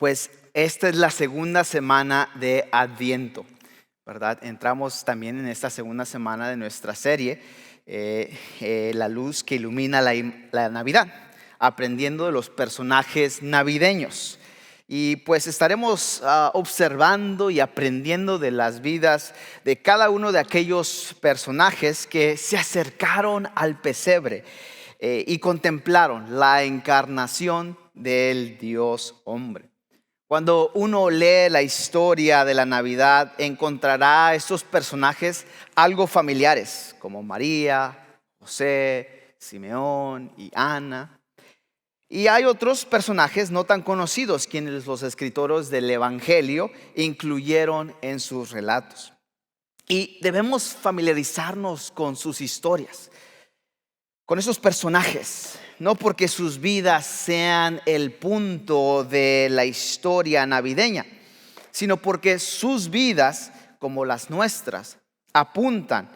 Pues esta es la segunda semana de Adviento, ¿verdad? Entramos también en esta segunda semana de nuestra serie, La luz que ilumina la Navidad, aprendiendo de los personajes navideños. Y pues estaremos observando y aprendiendo de las vidas de cada uno de aquellos personajes que se acercaron al pesebre y contemplaron la encarnación del Dios hombre. Cuando uno lee la historia de la Navidad, encontrará a estos personajes algo familiares, como María, José, Simeón y Ana. Y hay otros personajes no tan conocidos, quienes los escritores del Evangelio incluyeron en sus relatos. Y debemos familiarizarnos con sus historias, con esos personajes, no porque sus vidas sean el punto de la historia navideña, sino porque sus vidas, como las nuestras, apuntan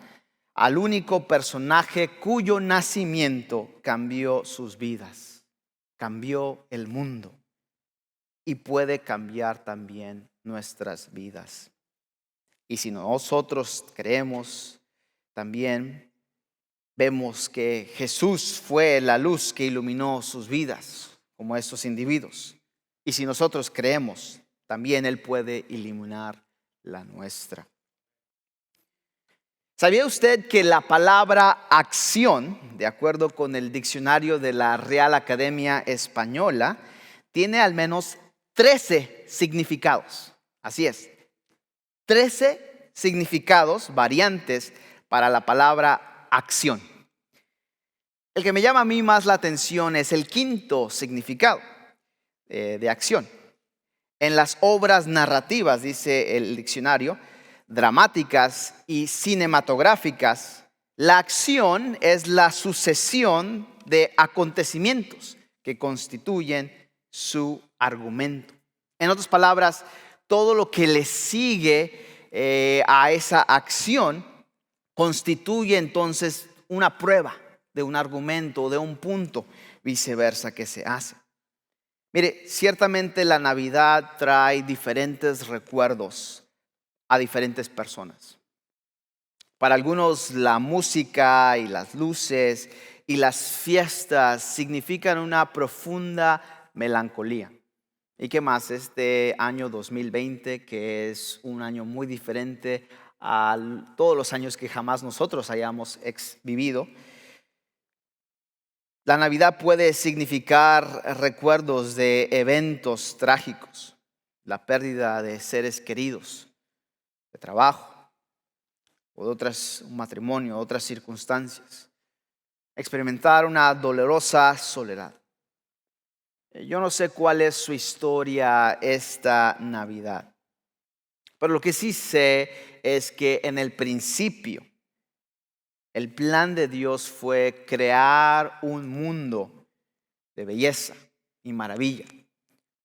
al único personaje cuyo nacimiento cambió sus vidas, cambió el mundo y puede cambiar también nuestras vidas. Y si nosotros creemos, también vemos que Jesús fue la luz que iluminó sus vidas, como estos individuos. Y si nosotros creemos, también Él puede iluminar la nuestra. ¿Sabía usted que la palabra acción, de acuerdo con el diccionario de la Real Academia Española, tiene al menos 13 significados? Así es, 13 significados, variantes para la palabra acción. El que me llama a mí más la atención es el quinto significado de acción. En las obras narrativas, dice el diccionario, dramáticas y cinematográficas, la acción es la sucesión de acontecimientos que constituyen su argumento. En otras palabras, todo lo que le sigue a esa acción constituye entonces una prueba de un argumento, de un punto, viceversa que se hace. Mire, ciertamente la Navidad trae diferentes recuerdos a diferentes personas. Para algunos la música y las luces y las fiestas significan una profunda melancolía. ¿Y qué más? Este año 2020, que es un año muy diferente a todos los años que jamás nosotros hayamos vivido. La Navidad puede significar recuerdos de eventos trágicos, la pérdida de seres queridos, de trabajo, o de un matrimonio, otras circunstancias. Experimentar una dolorosa soledad. Yo no sé cuál es su historia esta Navidad, pero lo que sí sé es que en el principio el plan de Dios fue crear un mundo de belleza y maravilla.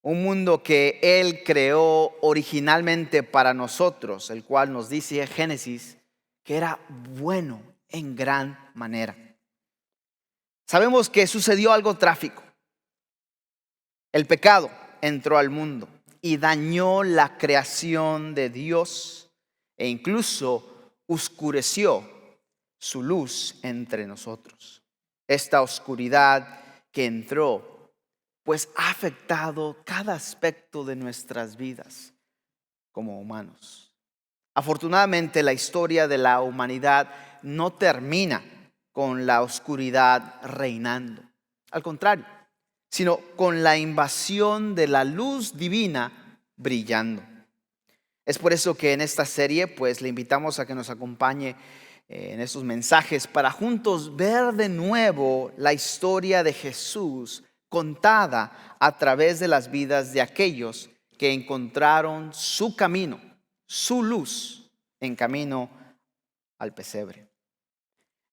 Un mundo que Él creó originalmente para nosotros, el cual nos dice Génesis que era bueno en gran manera. Sabemos que sucedió algo trágico. El pecado entró al mundo y dañó la creación de Dios e incluso oscureció su luz entre nosotros. Esta oscuridad que entró, pues ha afectado cada aspecto de nuestras vidas como humanos. Afortunadamente, la historia de la humanidad no termina con la oscuridad reinando. Al contrario, sino con la invasión de la luz divina brillando. Es por eso que en esta serie, pues le invitamos a que nos acompañe en estos mensajes para juntos ver de nuevo la historia de Jesús contada a través de las vidas de aquellos que encontraron su camino, su luz en camino al pesebre.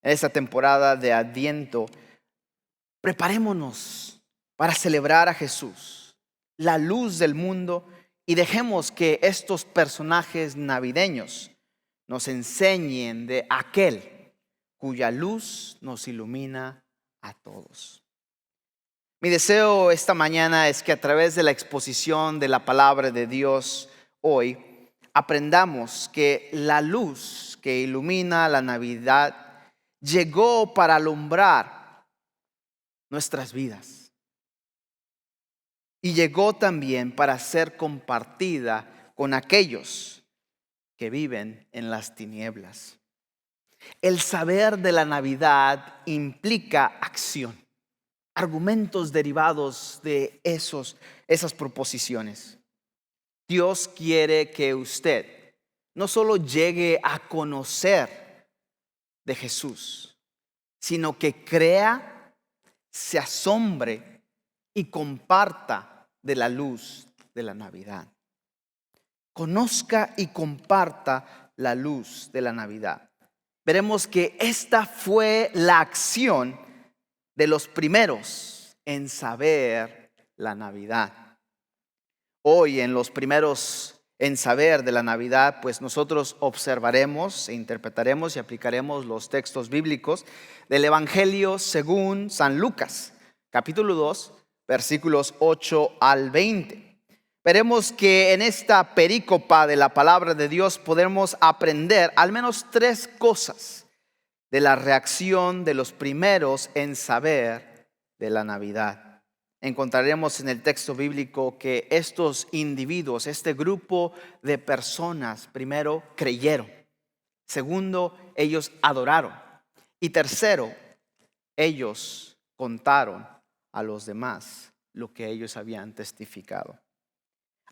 En esta temporada de Adviento, preparémonos para celebrar a Jesús, la luz del mundo, y dejemos que estos personajes navideños nos enseñen de aquel cuya luz nos ilumina a todos. Mi deseo esta mañana es que a través de la exposición de la palabra de Dios hoy aprendamos que la luz que ilumina la Navidad llegó para alumbrar nuestras vidas y llegó también para ser compartida con aquellos que viven en las tinieblas. El saber de la Navidad implica acción, argumentos derivados de esas proposiciones. Dios quiere que usted no solo llegue a conocer de Jesús, sino que crea, se asombre y comparta de la luz de la Navidad. Conozca y comparta la luz de la Navidad. Veremos que esta fue la acción de los primeros en saber la Navidad. Hoy en los primeros en saber de la Navidad, pues nosotros observaremos e interpretaremos y aplicaremos los textos bíblicos del Evangelio según San Lucas, capítulo 2, versículos 8 al 20. Veremos que en esta perícopa de la palabra de Dios podemos aprender al menos 3 cosas de la reacción de los primeros en saber de la Navidad. Encontraremos en el texto bíblico que estos individuos, este grupo de personas, primero creyeron, segundo, ellos adoraron y tercero, ellos contaron a los demás lo que ellos habían testificado.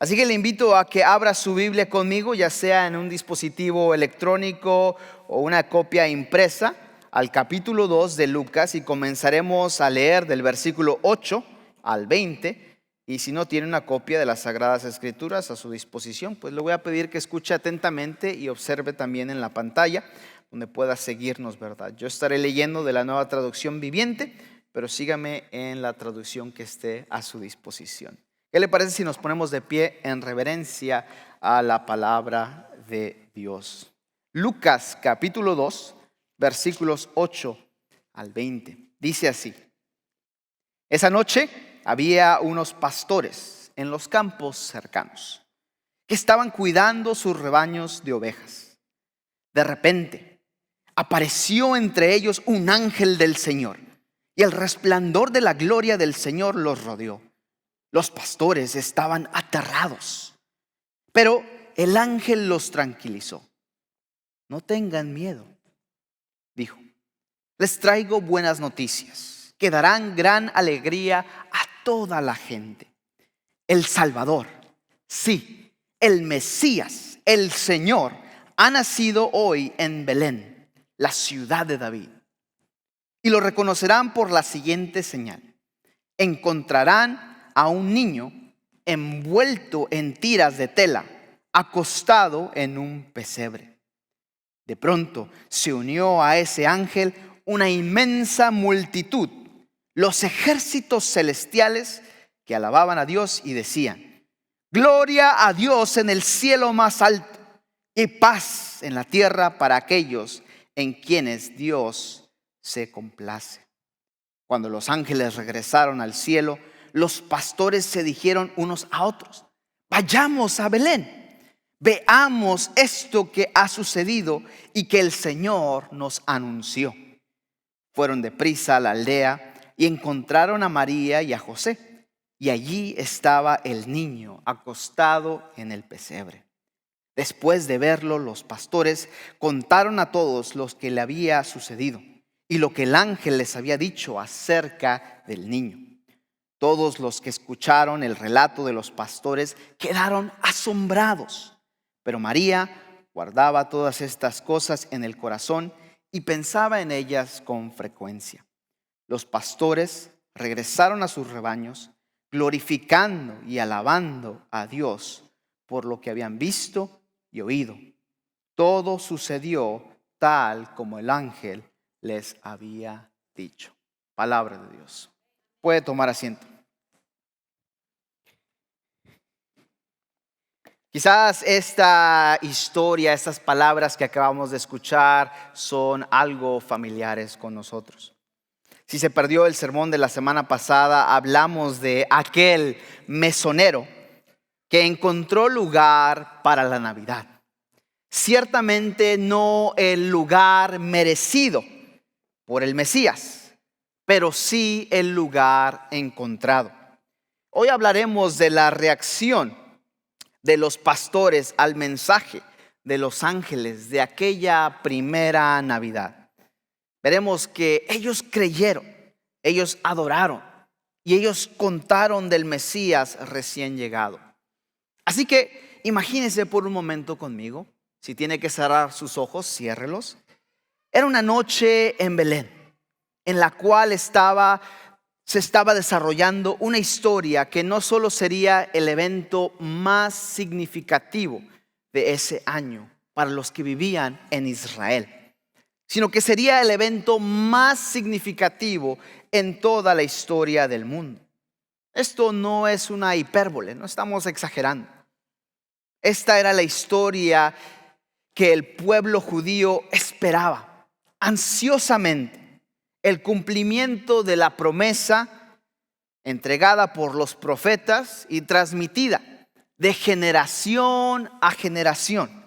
Así que le invito a que abra su Biblia conmigo, ya sea en un dispositivo electrónico o una copia impresa, al capítulo 2 de Lucas, y comenzaremos a leer del versículo 8 al 20. Y si no tiene una copia de las Sagradas Escrituras a su disposición, pues le voy a pedir que escuche atentamente y observe también en la pantalla, donde pueda seguirnos, ¿verdad? Yo estaré leyendo de la Nueva Traducción Viviente, pero sígame en la traducción que esté a su disposición. ¿Qué le parece si nos ponemos de pie en reverencia a la palabra de Dios? Lucas capítulo 2, versículos 8 al 20. Dice así: Esa noche había unos pastores en los campos cercanos que estaban cuidando sus rebaños de ovejas. De repente apareció entre ellos un ángel del Señor y el resplandor de la gloria del Señor los rodeó. Los pastores estaban aterrados, pero el ángel los tranquilizó. No tengan miedo, dijo. Les traigo buenas noticias que darán gran alegría a toda la gente. El Salvador, sí, el Mesías, el Señor, ha nacido hoy en Belén, la ciudad de David. Y lo reconocerán por la siguiente señal. Encontrarán a un niño envuelto en tiras de tela, acostado en un pesebre. De pronto se unió a ese ángel una inmensa multitud, los ejércitos celestiales que alababan a Dios y decían: Gloria a Dios en el cielo más alto y paz en la tierra para aquellos en quienes Dios se complace. Cuando los ángeles regresaron al cielo, los pastores se dijeron unos a otros: Vayamos a Belén, veamos esto que ha sucedido y que el Señor nos anunció. Fueron deprisa a la aldea y encontraron a María y a José, y allí estaba el niño acostado en el pesebre. Después de verlo, los pastores contaron a todos lo que le había sucedido y lo que el ángel les había dicho acerca del niño. Todos los que escucharon el relato de los pastores quedaron asombrados, pero María guardaba todas estas cosas en el corazón y pensaba en ellas con frecuencia. Los pastores regresaron a sus rebaños, glorificando y alabando a Dios por lo que habían visto y oído. Todo sucedió tal como el ángel les había dicho. Palabra de Dios. Puede tomar asiento. Quizás esta historia, estas palabras que acabamos de escuchar son algo familiares con nosotros. Si se perdió el sermón de la semana pasada, hablamos de aquel mesonero que encontró lugar para la Navidad. Ciertamente no el lugar merecido por el Mesías, pero sí el lugar encontrado. Hoy hablaremos de la reacción de los pastores al mensaje de los ángeles de aquella primera Navidad. Veremos que ellos creyeron, ellos adoraron y ellos contaron del Mesías recién llegado. Así que imagínense por un momento conmigo, si tiene que cerrar sus ojos, ciérrelos. Era una noche en Belén, en la cual se estaba desarrollando una historia que no solo sería el evento más significativo de ese año para los que vivían en Israel, sino que sería el evento más significativo en toda la historia del mundo. Esto no es una hipérbole, no estamos exagerando. Esta era la historia que el pueblo judío esperaba ansiosamente, el cumplimiento de la promesa entregada por los profetas y transmitida de generación a generación.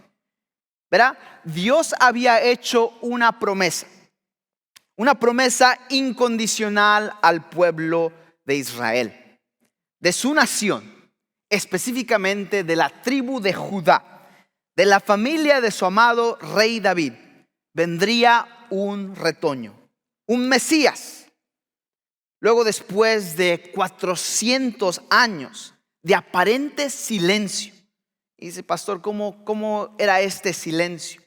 ¿Verdad? Dios había hecho una promesa incondicional al pueblo de Israel, de su nación, específicamente de la tribu de Judá, de la familia de su amado rey David. Vendría un retoño, un Mesías. Luego, después de 400 años de aparente silencio. Y dice, pastor, ¿cómo era este silencio?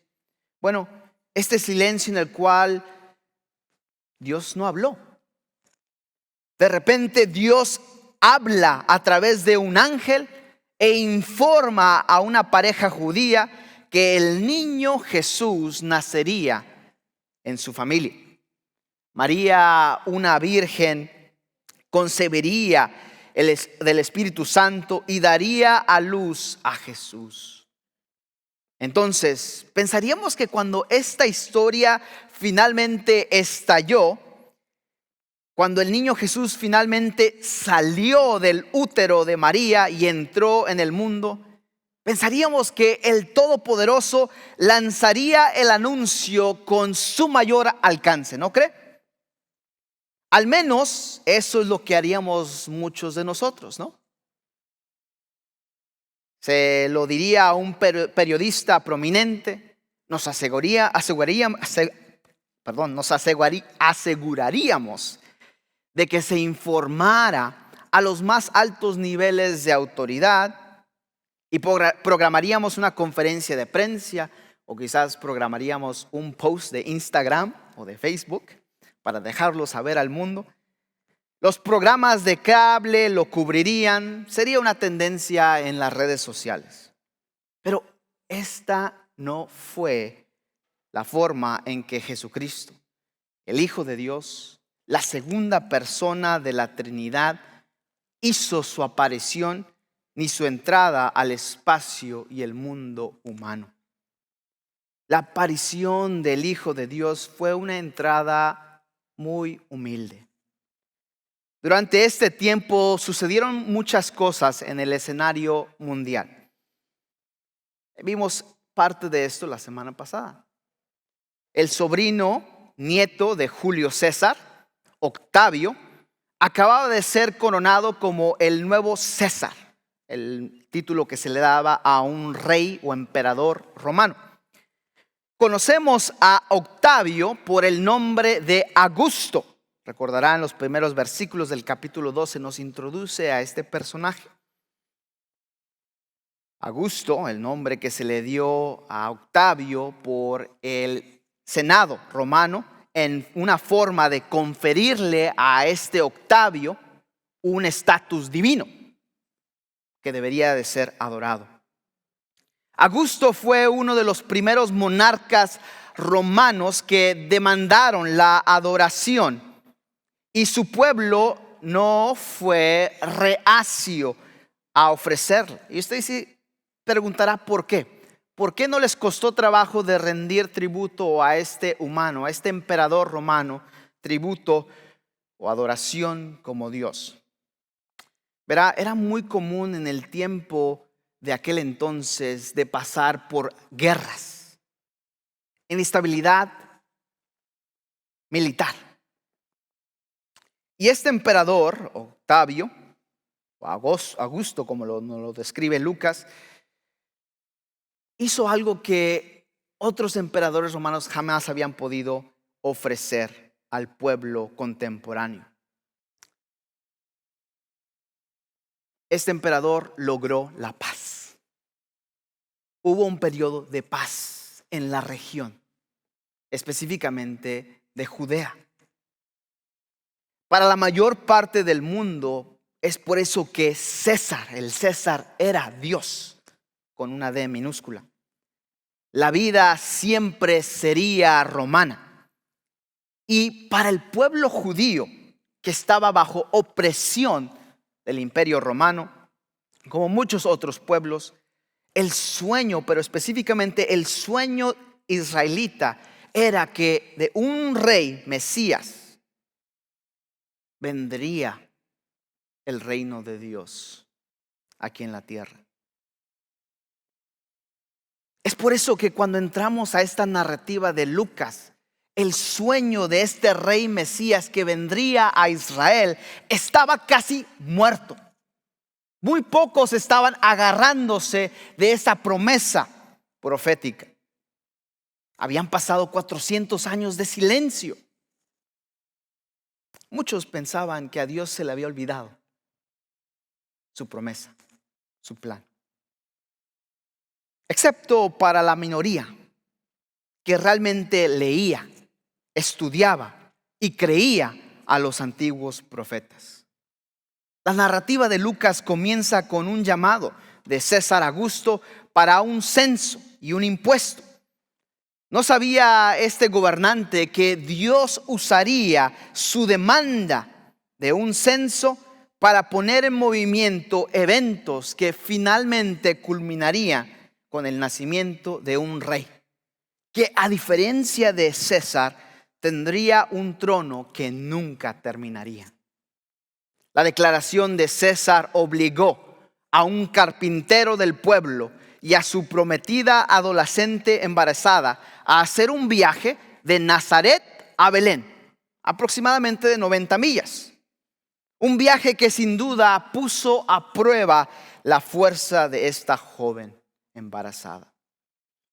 Bueno, este silencio en el cual Dios no habló. De repente Dios habla a través de un ángel e informa a una pareja judía que el niño Jesús nacería en su familia. María, una virgen, concebiría del Espíritu Santo y daría a luz a Jesús. Entonces, pensaríamos que cuando esta historia finalmente estalló, cuando el niño Jesús finalmente salió del útero de María y entró en el mundo, pensaríamos que el Todopoderoso lanzaría el anuncio con su mayor alcance, ¿no cree? Al menos eso es lo que haríamos muchos de nosotros, ¿no? Se lo diría a un periodista prominente, nos aseguraríamos de que se informara a los más altos niveles de autoridad y programaríamos una conferencia de prensa o quizás programaríamos un post de Instagram o de Facebook para dejarlo saber al mundo. Los programas de cable lo cubrirían, sería una tendencia en las redes sociales. Pero esta no fue la forma en que Jesucristo, el Hijo de Dios, la segunda persona de la Trinidad, hizo su aparición ni su entrada al espacio y el mundo humano. La aparición del Hijo de Dios fue una entrada muy humilde. Durante este tiempo sucedieron muchas cosas en el escenario mundial. Vimos parte de esto la semana pasada. El sobrino nieto de Julio César, Octavio, acababa de ser coronado como el nuevo César, el título que se le daba a un rey o emperador romano. Conocemos a Octavio por el nombre de Augusto. Recordarán, los primeros versículos del capítulo 12 nos introduce a este personaje. Augusto, el nombre que se le dio a Octavio por el Senado romano, en una forma de conferirle a este Octavio un estatus divino que debería de ser adorado. Augusto fue uno de los primeros monarcas romanos que demandaron la adoración y su pueblo no fue reacio a ofrecerla. Y usted se preguntará por qué. ¿Por qué no les costó trabajo de rendir tributo a este humano, a este emperador romano, tributo o adoración como Dios. Verá, era muy común en el tiempo de aquel entonces de pasar por guerras, inestabilidad militar. Y este emperador, Octavio, o Augusto, como nos lo describe Lucas, hizo algo que otros emperadores romanos jamás habían podido ofrecer al pueblo contemporáneo. Este emperador logró la paz. Hubo un periodo de paz en la región, específicamente de Judea. Para la mayor parte del mundo es por eso que el César era Dios, con una D minúscula. La vida siempre sería romana. Y para el pueblo judío, que estaba bajo opresión del imperio romano, como muchos otros pueblos, el sueño, pero específicamente el sueño israelita, era que de un rey, Mesías, vendría el reino de Dios aquí en la tierra. Es por eso que cuando entramos a esta narrativa de Lucas, el sueño de este rey Mesías que vendría a Israel estaba casi muerto. Muy pocos estaban agarrándose de esa promesa profética. Habían pasado 400 años de silencio. Muchos pensaban que a Dios se le había olvidado su promesa, su plan. Excepto para la minoría que realmente leía, estudiaba y creía a los antiguos profetas. La narrativa de Lucas comienza con un llamado de César Augusto para un censo y un impuesto. ¿No sabía este gobernante que Dios usaría su demanda de un censo para poner en movimiento eventos que finalmente culminarían con el nacimiento de un rey, que a diferencia de César tendría un trono que nunca terminaría? La declaración de César obligó a un carpintero del pueblo y a su prometida adolescente embarazada a hacer un viaje de Nazaret a Belén, aproximadamente de 90 millas. Un viaje que sin duda puso a prueba la fuerza de esta joven embarazada.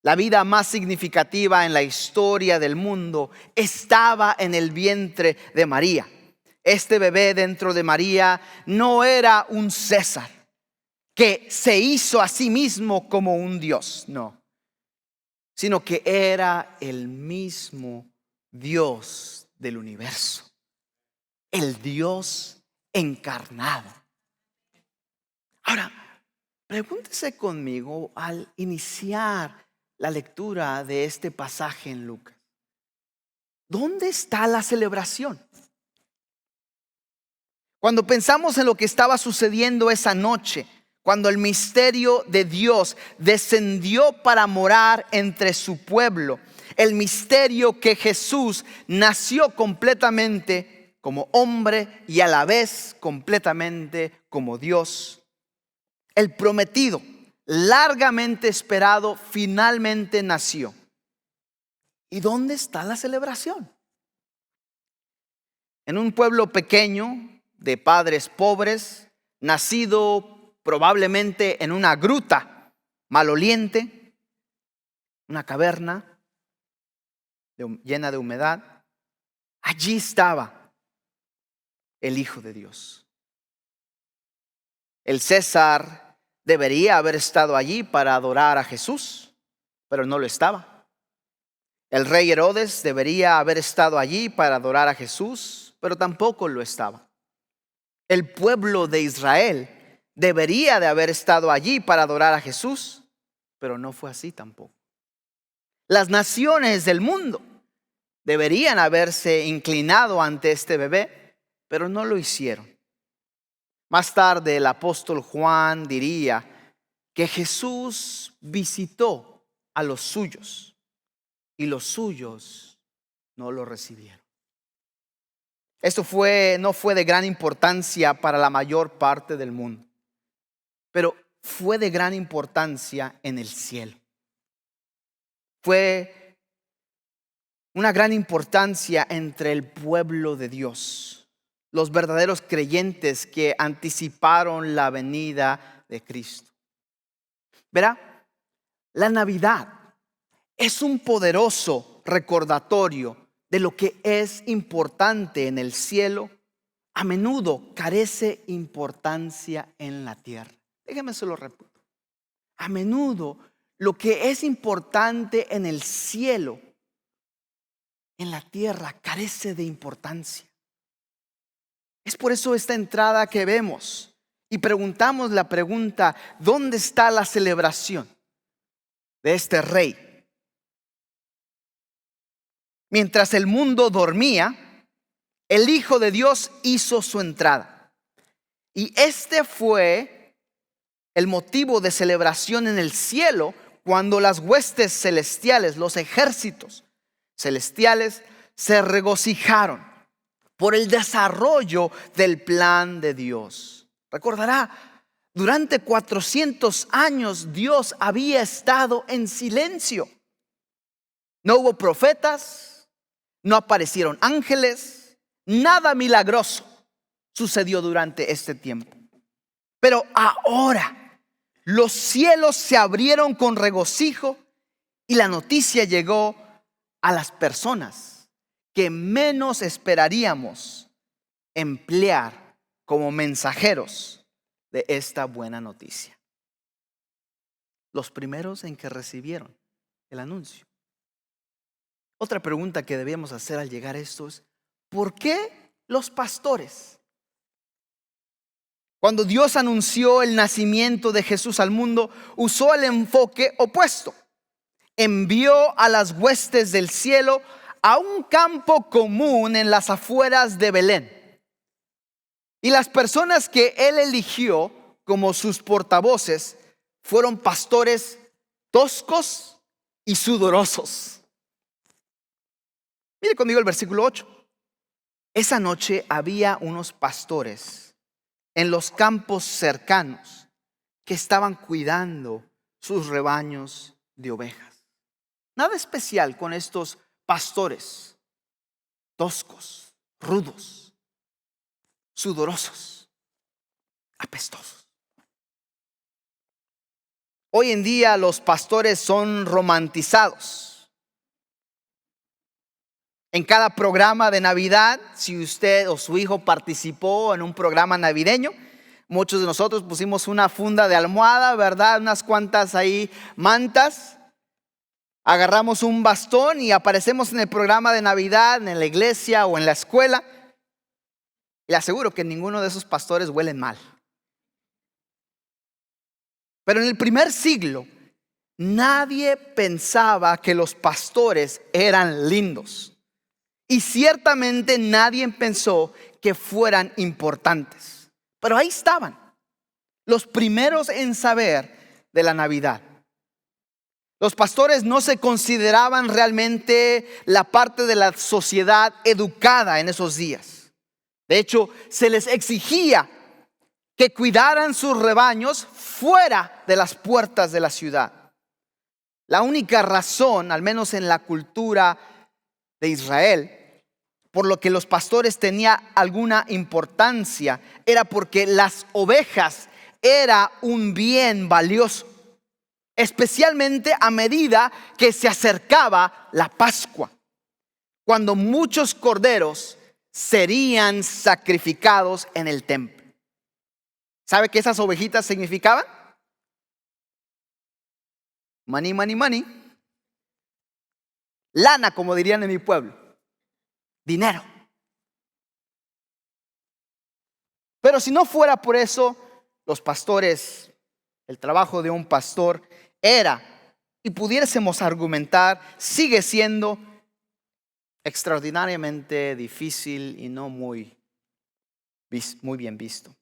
La vida más significativa en la historia del mundo estaba en el vientre de María. Este bebé dentro de María no era un César que se hizo a sí mismo como un Dios, no, sino que era el mismo Dios del universo, el Dios encarnado. Ahora, pregúntese conmigo al iniciar la lectura de este pasaje en Lucas, ¿dónde está la celebración? Cuando pensamos en lo que estaba sucediendo esa noche, cuando el misterio de Dios descendió para morar entre su pueblo, el misterio que Jesús nació completamente como hombre y a la vez completamente como Dios, el prometido, largamente esperado, finalmente nació. ¿Y dónde está la celebración? En un pueblo pequeño de padres pobres, nacido probablemente en una gruta maloliente, una caverna llena de humedad, allí estaba el Hijo de Dios. El César debería haber estado allí para adorar a Jesús, pero no lo estaba. El rey Herodes debería haber estado allí para adorar a Jesús, pero tampoco lo estaba. El pueblo de Israel debería de haber estado allí para adorar a Jesús, pero no fue así tampoco. Las naciones del mundo deberían haberse inclinado ante este bebé, pero no lo hicieron. Más tarde el apóstol Juan diría que Jesús visitó a los suyos y los suyos no lo recibieron. Esto no fue de gran importancia para la mayor parte del mundo, pero fue de gran importancia en el cielo. Fue una gran importancia entre el pueblo de Dios, los verdaderos creyentes que anticiparon la venida de Cristo. Verá, la Navidad es un poderoso recordatorio de lo que es importante en el cielo. A menudo carece importancia en la tierra. Déjeme se lo repito. A menudo lo que es importante en el cielo, en la tierra, carece de importancia. Es por eso esta entrada que vemos y preguntamos la pregunta: ¿dónde está la celebración de este rey? Mientras el mundo dormía, el Hijo de Dios hizo su entrada. Y este fue el motivo de celebración en el cielo cuando las huestes celestiales, los ejércitos celestiales, se regocijaron por el desarrollo del plan de Dios. Recordará, durante 400 años Dios había estado en silencio. No hubo profetas, no aparecieron ángeles, nada milagroso sucedió durante este tiempo. Pero ahora los cielos se abrieron con regocijo y la noticia llegó a las personas que menos esperaríamos emplear como mensajeros de esta buena noticia. Los primeros en que recibieron el anuncio. Otra pregunta que debíamos hacer al llegar a esto es: ¿por qué los pastores? Cuando Dios anunció el nacimiento de Jesús al mundo, usó el enfoque opuesto. Envió a las huestes del cielo a un campo común en las afueras de Belén. Y las personas que él eligió como sus portavoces fueron pastores toscos y sudorosos. Mire conmigo el versículo 8. Esa noche había unos pastores en los campos cercanos que estaban cuidando sus rebaños de ovejas. Nada especial con estos pastores toscos, rudos, sudorosos, apestosos. Hoy en día los pastores son romantizados. En cada programa de Navidad, si usted o su hijo participó en un programa navideño, muchos de nosotros pusimos una funda de almohada, ¿verdad? Unas cuantas ahí mantas. Agarramos un bastón y aparecemos en el programa de Navidad, en la iglesia o en la escuela. Y le aseguro que ninguno de esos pastores huelen mal. Pero en el primer siglo, nadie pensaba que los pastores eran lindos. Y ciertamente nadie pensó que fueran importantes. Pero ahí estaban, los primeros en saber de la Navidad. Los pastores no se consideraban realmente la parte de la sociedad educada en esos días. De hecho, se les exigía que cuidaran sus rebaños fuera de las puertas de la ciudad. La única razón, al menos en la cultura de Israel, por lo que los pastores tenían alguna importancia, era porque las ovejas era un bien valioso. Especialmente a medida que se acercaba la Pascua, cuando muchos corderos serían sacrificados en el templo. ¿Sabe qué esas ovejitas significaban? Money, money, money. Lana, como dirían en mi pueblo. Dinero. Pero si no fuera por eso, los pastores, el trabajo de un pastor era, y pudiésemos argumentar, sigue siendo extraordinariamente difícil y no muy bien visto.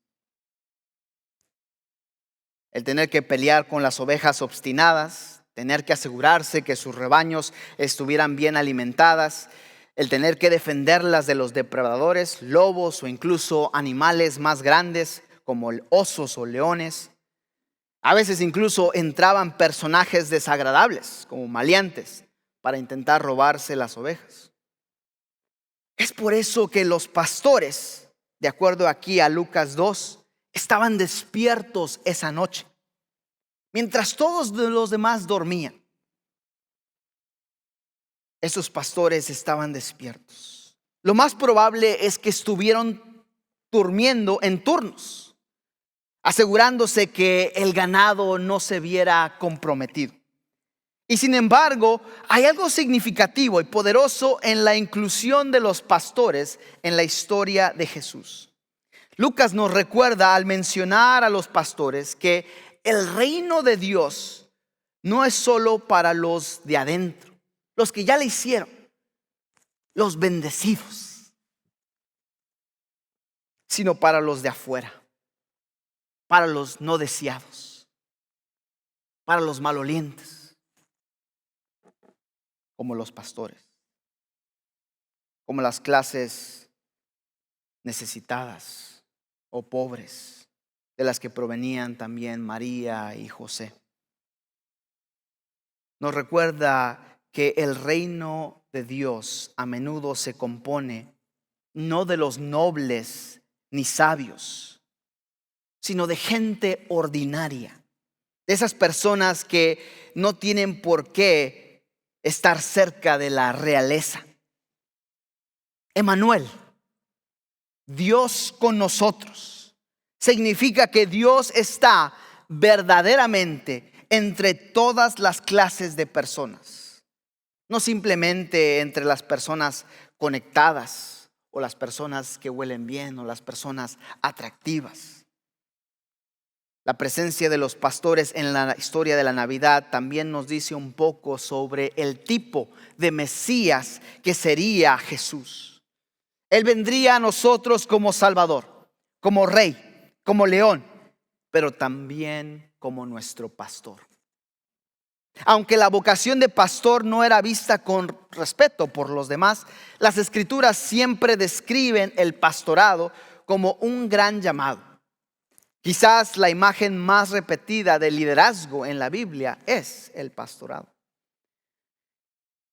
El tener que pelear con las ovejas obstinadas, tener que asegurarse que sus rebaños estuvieran bien alimentadas, el tener que defenderlas de los depredadores, lobos o incluso animales más grandes como osos o leones. A veces incluso entraban personajes desagradables como maleantes para intentar robarse las ovejas. Es por eso que los pastores, de acuerdo aquí a Lucas 2, estaban despiertos esa noche, mientras todos los demás dormían. Esos pastores estaban despiertos. Lo más probable es que estuvieron durmiendo en turnos, asegurándose que el ganado no se viera comprometido. Y sin embargo, hay algo significativo y poderoso en la inclusión de los pastores en la historia de Jesús. Lucas nos recuerda al mencionar a los pastores que el reino de Dios no es solo para los de adentro, los que ya le hicieron, los bendecidos, sino para los de afuera, para los no deseados, para los malolientes, como los pastores, como las clases necesitadas o pobres, de las que provenían también María y José. Nos recuerda que el reino de Dios a menudo se compone no de los nobles ni sabios, sino de gente ordinaria, de esas personas que no tienen por qué estar cerca de la realeza. Emmanuel, Dios con nosotros, significa que Dios está verdaderamente entre todas las clases de personas, no simplemente entre las personas conectadas o las personas que huelen bien o las personas atractivas. La presencia de los pastores en la historia de la Navidad también nos dice un poco sobre el tipo de Mesías que sería Jesús. Él vendría a nosotros como Salvador, como Rey, como León, pero también como nuestro pastor. Aunque la vocación de pastor no era vista con respeto por los demás, las Escrituras siempre describen el pastorado como un gran llamado. Quizás la imagen más repetida del liderazgo en la Biblia es el pastorado.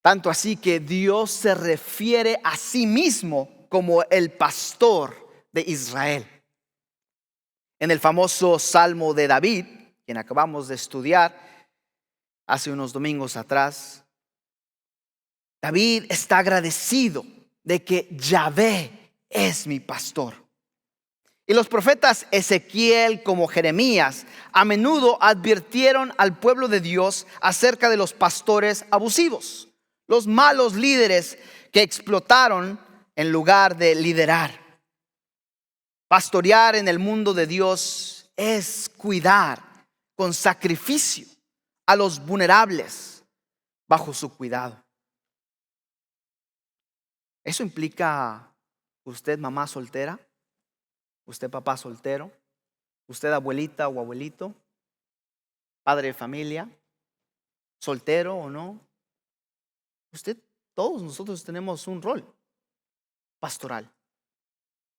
Tanto así que Dios se refiere a sí mismo como el pastor de Israel. En el famoso Salmo de David, quien acabamos de estudiar hace unos domingos atrás, David está agradecido de que Yahvé es mi pastor. Y los profetas Ezequiel como Jeremías a menudo advirtieron al pueblo de Dios acerca de los pastores abusivos, los malos líderes que explotaron en lugar de liderar. Pastorear en el mundo de Dios es cuidar con sacrificio a los vulnerables bajo su cuidado. Eso implica usted mamá soltera, usted papá soltero, usted abuelita o abuelito, padre de familia, soltero o no. Todos nosotros tenemos un rol pastoral,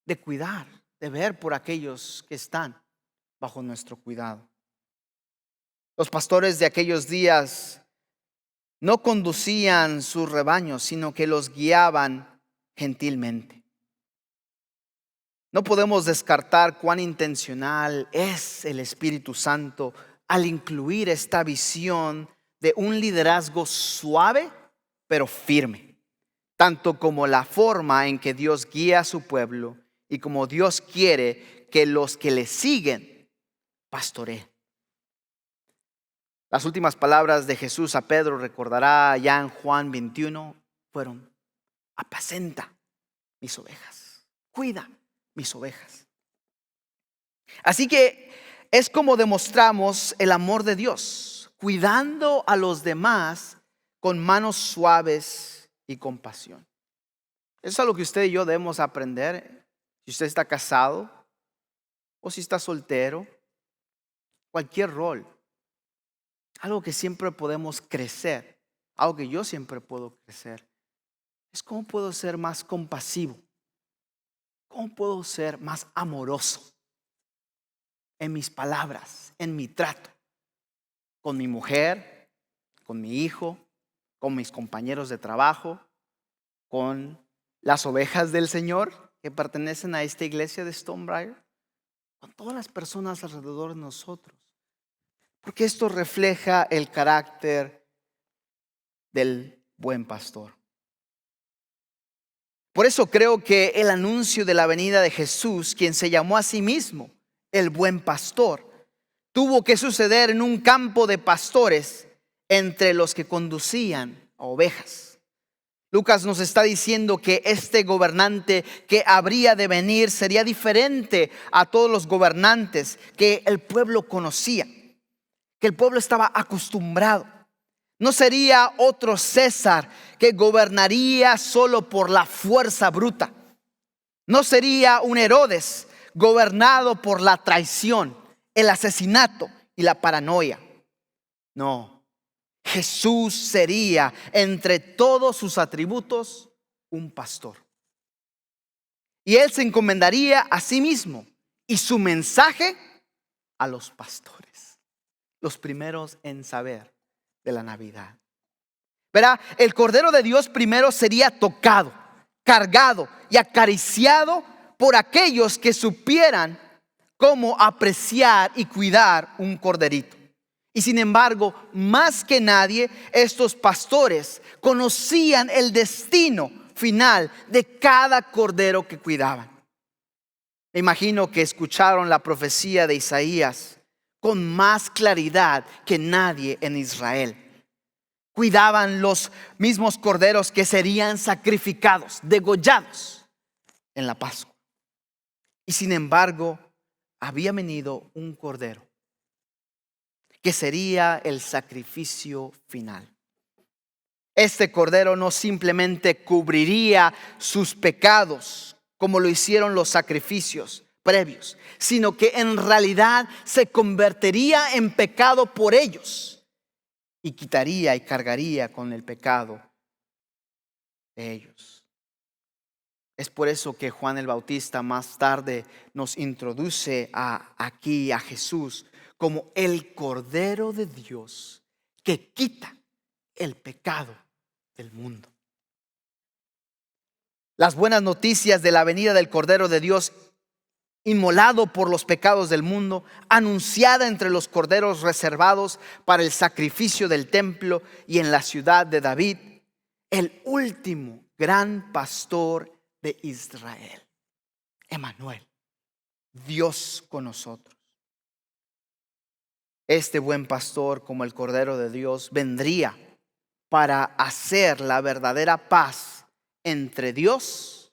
de cuidar, de ver por aquellos que están bajo nuestro cuidado. Los pastores de aquellos días no conducían sus rebaños, sino que los guiaban gentilmente. No podemos descartar cuán intencional es el Espíritu Santo al incluir esta visión de un liderazgo suave pero firme, tanto como la forma en que Dios guía a su pueblo y como Dios quiere que los que le siguen pastoreen. Las últimas palabras de Jesús a Pedro, recordará ya en Juan 21, fueron: apacenta mis ovejas, cuida mis ovejas. Así que es como demostramos el amor de Dios, cuidando a los demás con manos suaves y compasión. Eso es algo que usted y yo debemos aprender. Si usted está casado o si está soltero, cualquier rol, algo que siempre podemos crecer, algo que yo siempre puedo crecer, es cómo puedo ser más compasivo, cómo puedo ser más amoroso en mis palabras, en mi trato, con mi mujer, con mi hijo, con mis compañeros de trabajo, con las ovejas del Señor que pertenecen a esta iglesia de Stonebriar, con todas las personas alrededor de nosotros. Porque esto refleja el carácter del buen pastor. Por eso creo que el anuncio de la venida de Jesús, quien se llamó a sí mismo el buen pastor, tuvo que suceder en un campo de pastores entre los que conducían a ovejas. Lucas nos está diciendo que este gobernante que habría de venir sería diferente a todos los gobernantes que el pueblo conocía, que el pueblo estaba acostumbrado. No sería otro César que gobernaría solo por la fuerza bruta. No sería un Herodes gobernado por la traición, el asesinato y la paranoia. No, Jesús sería entre todos sus atributos un pastor. Y él se encomendaría a sí mismo y su mensaje a los pastores, los primeros en saber de la Navidad. Verá, el Cordero de Dios primero sería tocado, cargado y acariciado por aquellos que supieran cómo apreciar y cuidar un corderito. Y sin embargo, más que nadie, estos pastores conocían el destino final de cada cordero que cuidaban. Me imagino que escucharon la profecía de Isaías con más claridad que nadie en Israel. Cuidaban los mismos corderos que serían sacrificados, degollados en la Pascua. Y sin embargo, había venido un cordero que sería el sacrificio final. Este cordero no simplemente cubriría sus pecados como lo hicieron los sacrificios previos, sino que en realidad se convertiría en pecado por ellos y quitaría y cargaría con el pecado de ellos. Es por eso que Juan el Bautista más tarde nos introduce aquí a Jesús como el Cordero de Dios que quita el pecado del mundo. Las buenas noticias de la venida del Cordero de Dios, inmolado por los pecados del mundo, anunciada entre los corderos reservados para el sacrificio del templo y en la ciudad de David, el último gran pastor de Israel, Emmanuel, Dios con nosotros. Este buen pastor, como el Cordero de Dios, vendría para hacer la verdadera paz entre Dios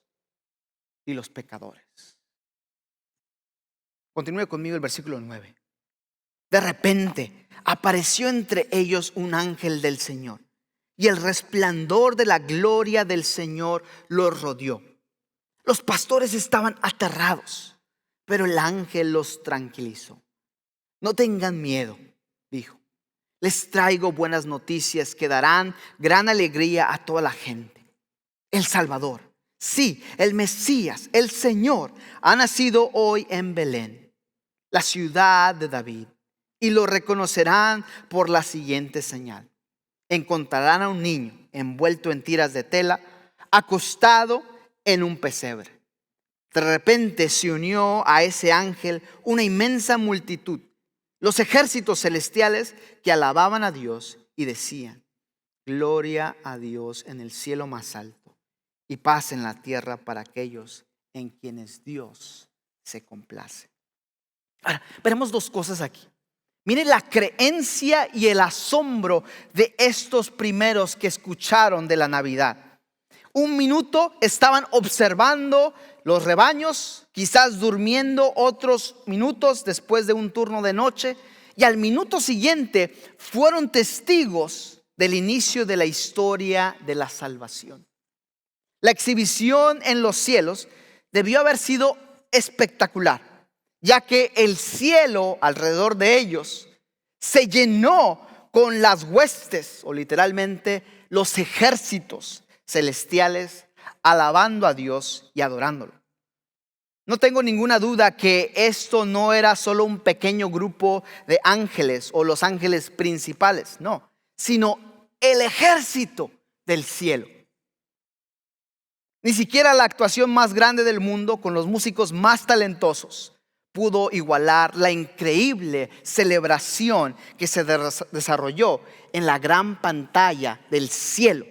y los pecadores. Continúe conmigo el versículo 9. De repente apareció entre ellos un ángel del Señor, y el resplandor de la gloria del Señor los rodeó. Los pastores estaban aterrados, pero el ángel los tranquilizó. No tengan miedo, dijo. Les traigo buenas noticias que darán gran alegría a toda la gente. El Salvador, sí, el Mesías, el Señor, ha nacido hoy en Belén, la ciudad de David, y lo reconocerán por la siguiente señal. Encontrarán a un niño envuelto en tiras de tela, acostado en un pesebre. De repente se unió a ese ángel una inmensa multitud, los ejércitos celestiales que alababan a Dios y decían: gloria a Dios en el cielo más alto y paz en la tierra para aquellos en quienes Dios se complace. Ahora, veremos dos cosas aquí. Miren la creencia y el asombro de estos primeros que escucharon de la Navidad. Un minuto estaban observando los rebaños, quizás durmiendo otros minutos después de un turno de noche, y al minuto siguiente fueron testigos del inicio de la historia de la salvación. La exhibición en los cielos debió haber sido espectacular, ya que el cielo alrededor de ellos se llenó con las huestes, o literalmente los ejércitos celestiales, alabando a Dios y adorándolo. No tengo ninguna duda que esto no era solo un pequeño grupo de ángeles o los ángeles principales, no, sino el ejército del cielo. Ni siquiera la actuación más grande del mundo, con los músicos más talentosos, pudo igualar la increíble celebración que se desarrolló en la gran pantalla del cielo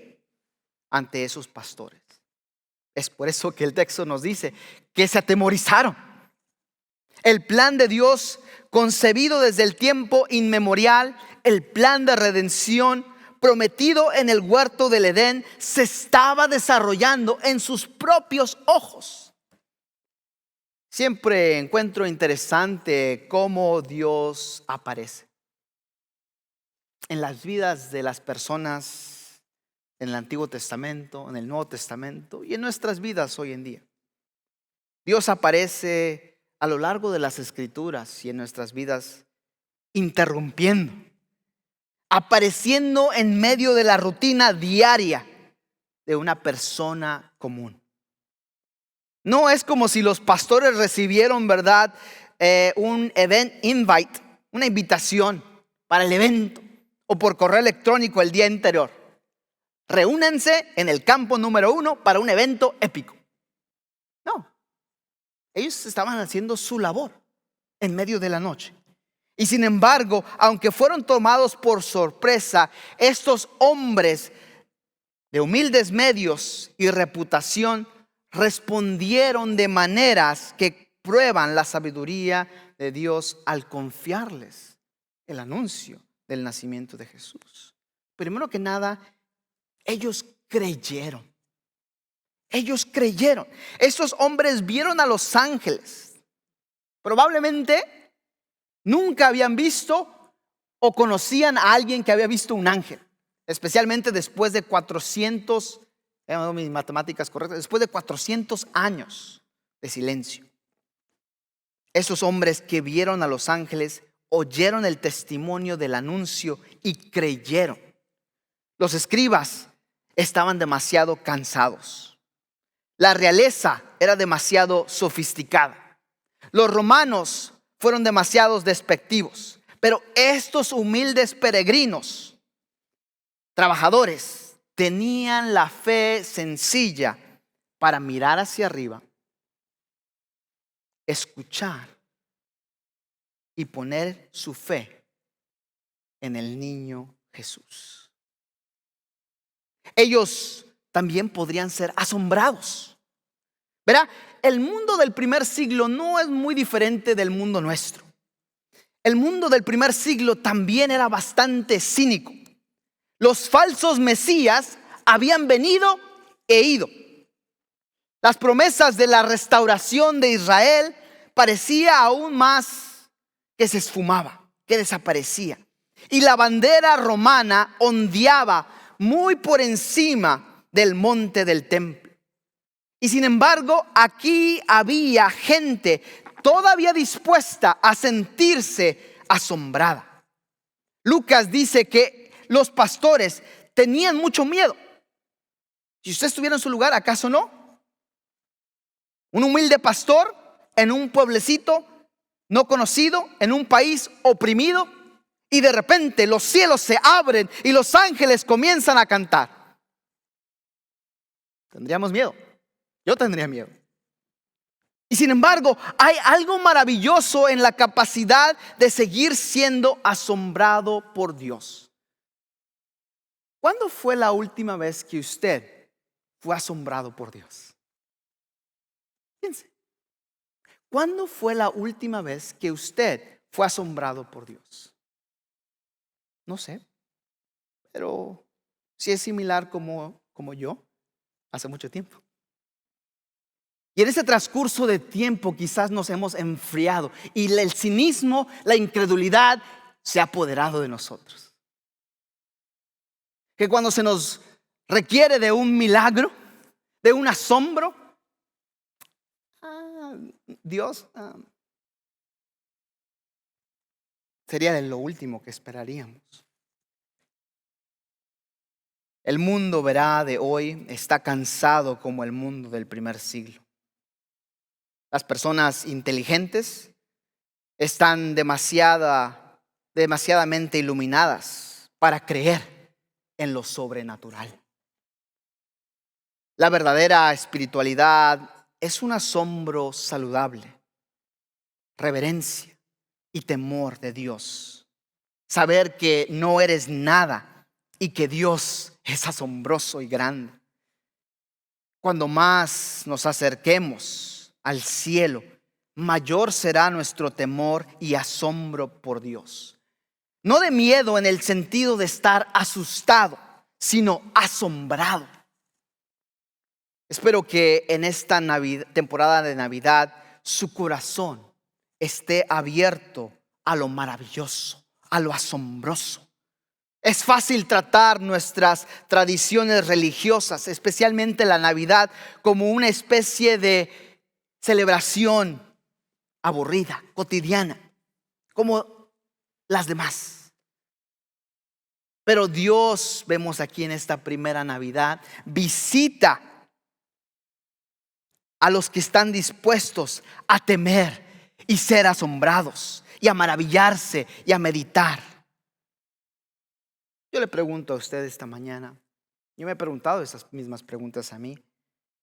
ante esos pastores. Es por eso que el texto nos dice que se atemorizaron. El plan de Dios, concebido desde el tiempo inmemorial, el plan de redención prometido en el huerto del Edén, se estaba desarrollando en sus propios ojos. Siempre encuentro interesante cómo Dios aparece en las vidas de las personas en el Antiguo Testamento, en el Nuevo Testamento y en nuestras vidas hoy en día. Dios aparece a lo largo de las Escrituras y en nuestras vidas interrumpiendo, apareciendo en medio de la rutina diaria de una persona común. No es como si los pastores recibieron, ¿verdad?, un event invite, una invitación para el evento, o por correo electrónico el día anterior. Reúnanse en el campo número 1 para un evento épico. No, ellos estaban haciendo su labor en medio de la noche. Y sin embargo, aunque fueron tomados por sorpresa, estos hombres de humildes medios y reputación respondieron de maneras que prueban la sabiduría de Dios al confiarles el anuncio del nacimiento de Jesús. Primero que nada, ellos creyeron. Ellos creyeron. Esos hombres vieron a los ángeles. Probablemente nunca habían visto o conocían a alguien que había visto un ángel. Especialmente después de 400, mis matemáticas correctas, después de 400 años de silencio. Esos hombres que vieron a los ángeles oyeron el testimonio del anuncio y creyeron. Los escribas estaban demasiado cansados. La realeza era demasiado sofisticada. Los romanos fueron demasiado despectivos. Pero estos humildes peregrinos, trabajadores, tenían la fe sencilla para mirar hacia arriba, escuchar y poner su fe en el niño Jesús. Ellos también podrían ser asombrados. Verá, el mundo del primer siglo no es muy diferente del mundo nuestro. El mundo del primer siglo también era bastante cínico. Los falsos mesías habían venido e ido. Las promesas de la restauración de Israel parecía aún más que se esfumaba, que desaparecía. Y la bandera romana ondeaba muy por encima del monte del templo. Y sin embargo, aquí había gente todavía dispuesta a sentirse asombrada. Lucas dice que los pastores tenían mucho miedo. Si usted estuviera en su lugar, ¿acaso no? Un humilde pastor en un pueblecito no conocido, en un país oprimido, y de repente los cielos se abren y los ángeles comienzan a cantar. ¿Tendríamos miedo? Yo tendría miedo. Y sin embargo, hay algo maravilloso en la capacidad de seguir siendo asombrado por Dios. ¿Cuándo fue la última vez que usted fue asombrado por Dios? Piense. ¿Cuándo fue la última vez que usted fue asombrado por Dios? No sé, pero si es similar como yo, hace mucho tiempo. Y en ese transcurso de tiempo quizás nos hemos enfriado y el cinismo, la incredulidad se ha apoderado de nosotros. Que cuando se nos requiere de un milagro, de un asombro, Dios sería de lo último que esperaríamos. El mundo, verá, de hoy está cansado como el mundo del primer siglo. Las personas inteligentes están demasiadamente iluminadas para creer en lo sobrenatural. La verdadera espiritualidad es un asombro saludable, reverencia y temor de Dios. Saber que no eres nada y que Dios es asombroso y grande. Cuando más nos acerquemos al cielo, mayor será nuestro temor y asombro por Dios. No de miedo en el sentido de estar asustado, sino asombrado. Espero que en esta temporada de Navidad su corazón esté abierto a lo maravilloso, a lo asombroso. Es fácil tratar nuestras tradiciones religiosas, especialmente la Navidad, como una especie de celebración aburrida, cotidiana, como las demás. Pero Dios, vemos aquí en esta primera Navidad, visita a los que están dispuestos a temer y ser asombrados y a maravillarse y a meditar. Yo le pregunto a usted esta mañana, yo me he preguntado esas mismas preguntas a mí.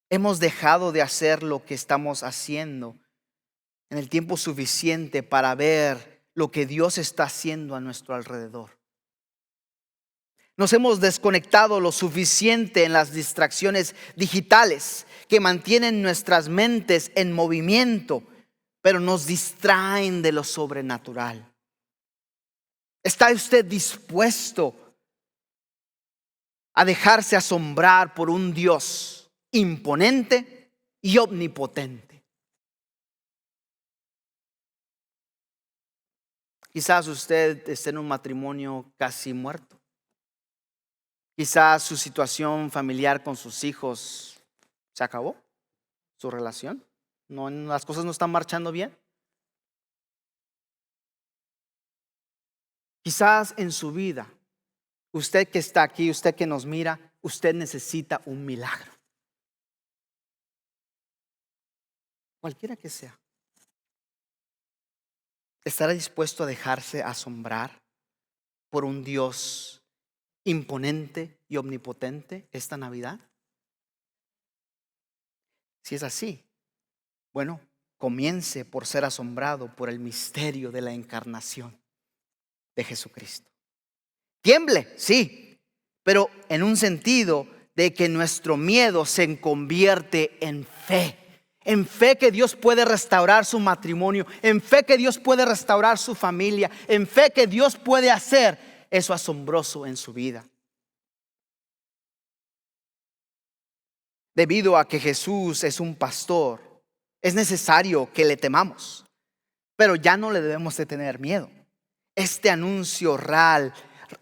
¿Hemos dejado de hacer lo que estamos haciendo en el tiempo suficiente para ver lo que Dios está haciendo a nuestro alrededor? Nos hemos desconectado lo suficiente en las distracciones digitales que mantienen nuestras mentes en movimiento, pero nos distraen de lo sobrenatural. ¿Está usted dispuesto a dejarse asombrar por un Dios imponente y omnipotente? Quizás usted esté en un matrimonio casi muerto. Quizás su situación familiar con sus hijos se acabó, su relación. No, las cosas no están marchando bien. Quizás en su vida, usted que está aquí, usted que nos mira, usted necesita un milagro. Cualquiera que sea. ¿Estará dispuesto a dejarse asombrar por un Dios imponente y omnipotente esta Navidad? Si es así, bueno, comience por ser asombrado por el misterio de la encarnación de Jesucristo. Tiemble, sí, pero en un sentido de que nuestro miedo se convierte en fe. En fe que Dios puede restaurar su matrimonio, en fe que Dios puede restaurar su familia, en fe que Dios puede hacer eso asombroso en su vida. Debido a que Jesús es un pastor, es necesario que le temamos, pero ya no le debemos de tener miedo. Este anuncio real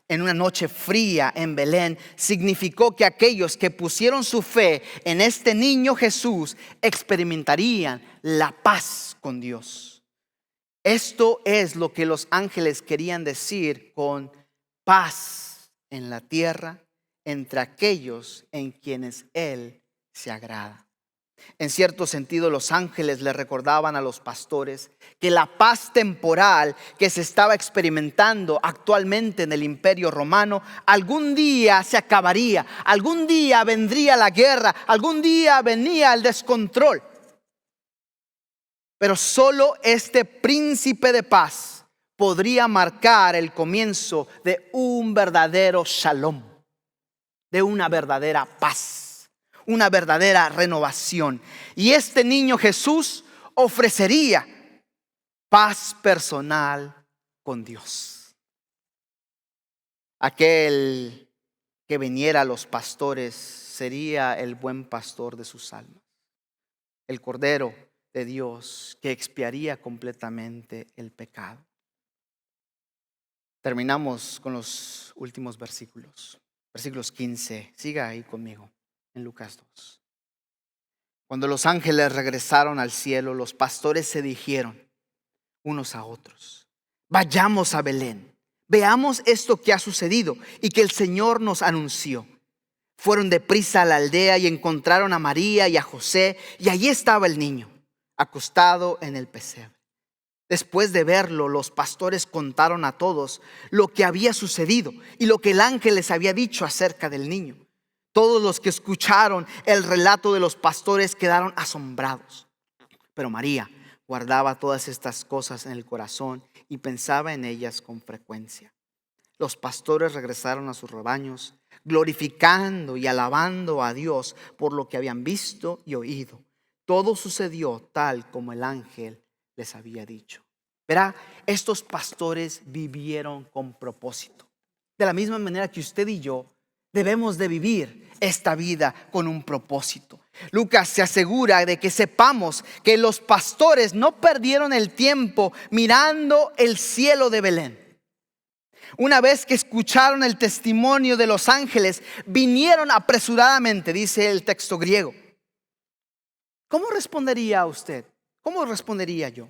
en una noche fría en Belén significó que aquellos que pusieron su fe en este niño Jesús experimentarían la paz con Dios. Esto es lo que los ángeles querían decir con paz en la tierra entre aquellos en quienes Él se agrada. En cierto sentido, los ángeles le recordaban a los pastores que la paz temporal que se estaba experimentando actualmente en el Imperio Romano algún día se acabaría, algún día vendría la guerra, algún día venía el descontrol. Pero solo este príncipe de paz podría marcar el comienzo de un verdadero shalom, de una verdadera paz, una verdadera renovación. Y este niño Jesús ofrecería paz personal con Dios. Aquel que viniera a los pastores sería el buen pastor de sus almas, el Cordero de Dios que expiaría completamente el pecado. Terminamos con los últimos versículos. Versículos 15. Siga ahí conmigo en Lucas 2. Cuando los ángeles regresaron al cielo, los pastores se dijeron unos a otros: vayamos a Belén, veamos esto que ha sucedido y que el Señor nos anunció. Fueron deprisa a la aldea y encontraron a María y a José, y allí estaba el niño, acostado en el pesebre. Después de verlo, los pastores contaron a todos lo que había sucedido y lo que el ángel les había dicho acerca del niño. Todos los que escucharon el relato de los pastores quedaron asombrados. Pero María guardaba todas estas cosas en el corazón y pensaba en ellas con frecuencia. Los pastores regresaron a sus rebaños, glorificando y alabando a Dios por lo que habían visto y oído. Todo sucedió tal como el ángel les había dicho. Verá, estos pastores vivieron con propósito. De la misma manera que usted y yo debemos de vivir esta vida con un propósito. Lucas se asegura de que sepamos que los pastores no perdieron el tiempo mirando el cielo de Belén. Una vez que escucharon el testimonio de los ángeles, vinieron apresuradamente, dice el texto griego. ¿Cómo respondería usted? ¿Cómo respondería yo?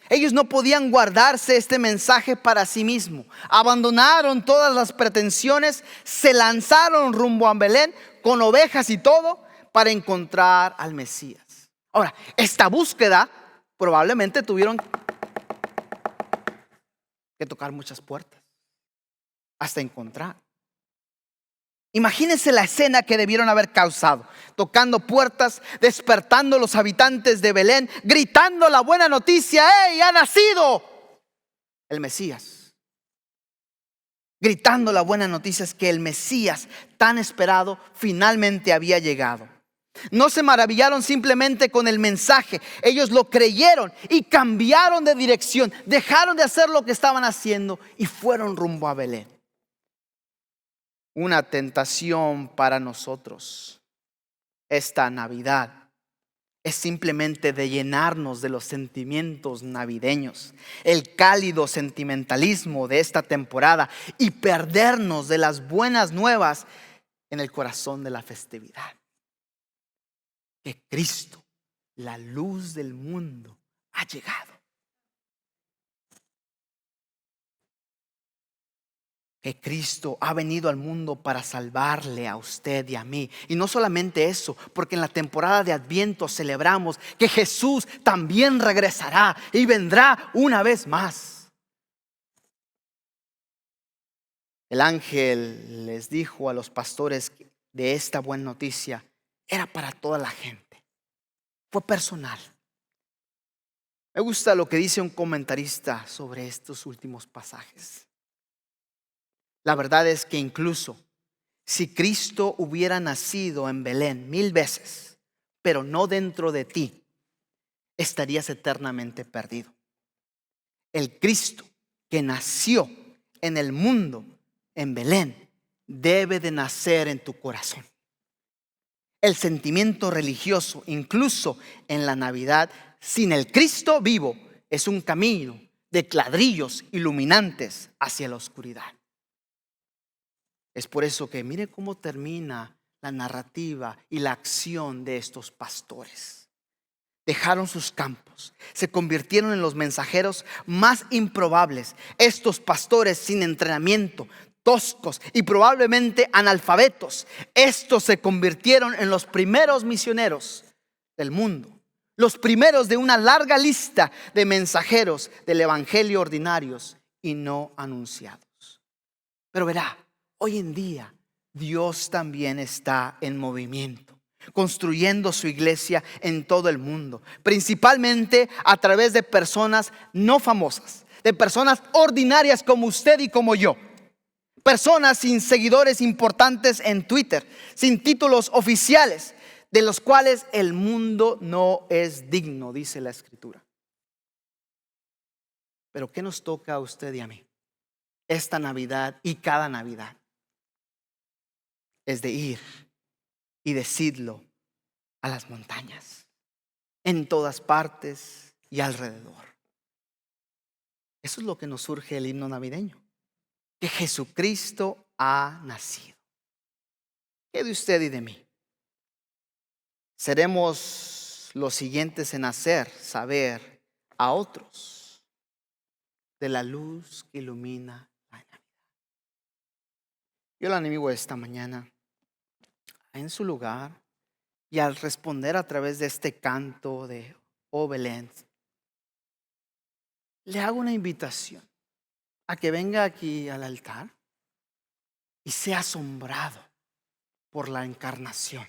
Ellos no podían guardarse este mensaje para sí mismo. Abandonaron todas las pretensiones, se lanzaron rumbo a Belén con ovejas y todo para encontrar al Mesías. Ahora, esta búsqueda probablemente tuvieron que tocar muchas puertas hasta encontrar. Imagínense la escena que debieron haber causado, tocando puertas, despertando a los habitantes de Belén, gritando la buena noticia: ¡hey, ha nacido el Mesías! Gritando la buena noticia es que el Mesías tan esperado finalmente había llegado. No se maravillaron simplemente con el mensaje, ellos lo creyeron y cambiaron de dirección, dejaron de hacer lo que estaban haciendo y fueron rumbo a Belén. Una tentación para nosotros esta Navidad es simplemente de llenarnos de los sentimientos navideños, el cálido sentimentalismo de esta temporada y perdernos de las buenas nuevas en el corazón de la festividad. Que Cristo, la luz del mundo, ha llegado. Que Cristo ha venido al mundo para salvarle a usted y a mí. Y no solamente eso, porque en la temporada de Adviento celebramos que Jesús también regresará y vendrá una vez más. El ángel les dijo a los pastores de esta buena noticia, era para toda la gente. Fue personal. Me gusta lo que dice un comentarista sobre estos últimos pasajes. La verdad es que incluso si Cristo hubiera nacido en Belén 1000 veces, pero no dentro de ti, estarías eternamente perdido. El Cristo que nació en el mundo, en Belén, debe de nacer en tu corazón. El sentimiento religioso, incluso en la Navidad, sin el Cristo vivo, es un camino de ladrillos iluminantes hacia la oscuridad. Es por eso que mire cómo termina la narrativa y la acción de estos pastores. Dejaron sus campos, se convirtieron en los mensajeros más improbables. Estos pastores sin entrenamiento, toscos y probablemente analfabetos, estos se convirtieron en los primeros misioneros del mundo. Los primeros de una larga lista de mensajeros del evangelio ordinarios y no anunciados. Pero verá, hoy en día Dios también está en movimiento, construyendo su iglesia en todo el mundo, principalmente a través de personas no famosas, de personas ordinarias como usted y como yo. Personas sin seguidores importantes en Twitter, sin títulos oficiales, de los cuales el mundo no es digno, dice la Escritura. Pero ¿qué nos toca a usted y a mí esta Navidad y cada Navidad? Es de ir y decirlo a las montañas, en todas partes y alrededor. Eso es lo que nos surge el himno navideño, que Jesucristo ha nacido. ¿Qué de usted y de mí? Seremos los siguientes en hacer saber a otros de la luz que ilumina la Navidad. Yo le animo esta mañana en su lugar, y al responder a través de este canto de Oh Belén, le hago una invitación a que venga aquí al altar y sea asombrado por la encarnación.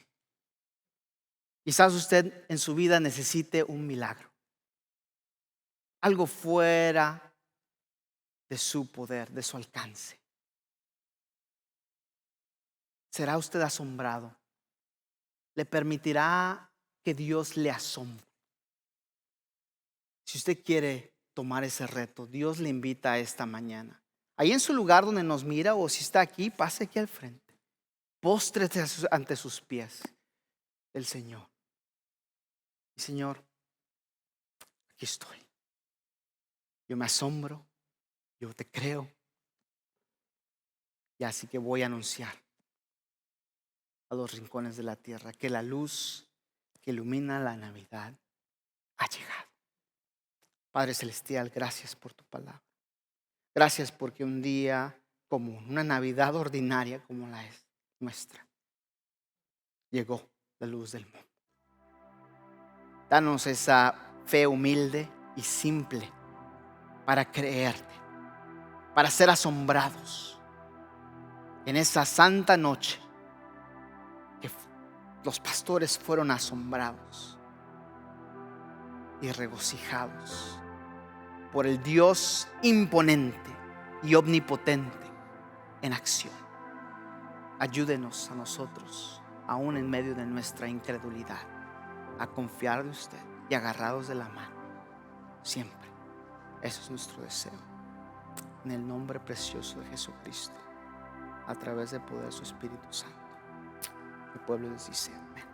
Quizás usted en su vida necesite un milagro, algo fuera de su poder, de su alcance. ¿Será usted asombrado? ¿Le permitirá que Dios le asombre? Si usted quiere tomar ese reto, Dios le invita a esta mañana. Ahí en su lugar donde nos mira, o si está aquí, pase aquí al frente. Póstrese ante sus pies del Señor. Y Señor, aquí estoy. Yo me asombro, yo te creo. Y así que voy a anunciar a los rincones de la tierra que la luz que ilumina la Navidad ha llegado. Padre Celestial, gracias por tu palabra. Gracias porque un día común, una Navidad ordinaria como la es nuestra, llegó la luz del mundo. Danos esa fe humilde y simple para creerte, para ser asombrados en esa santa noche que los pastores fueron asombrados y regocijados por el Dios imponente y omnipotente en acción. Ayúdenos a nosotros, aún en medio de nuestra incredulidad, a confiar en usted y agarrados de la mano siempre. Eso es nuestro deseo. En el nombre precioso de Jesucristo, a través del poder de su Espíritu Santo. El pueblo les dice amén.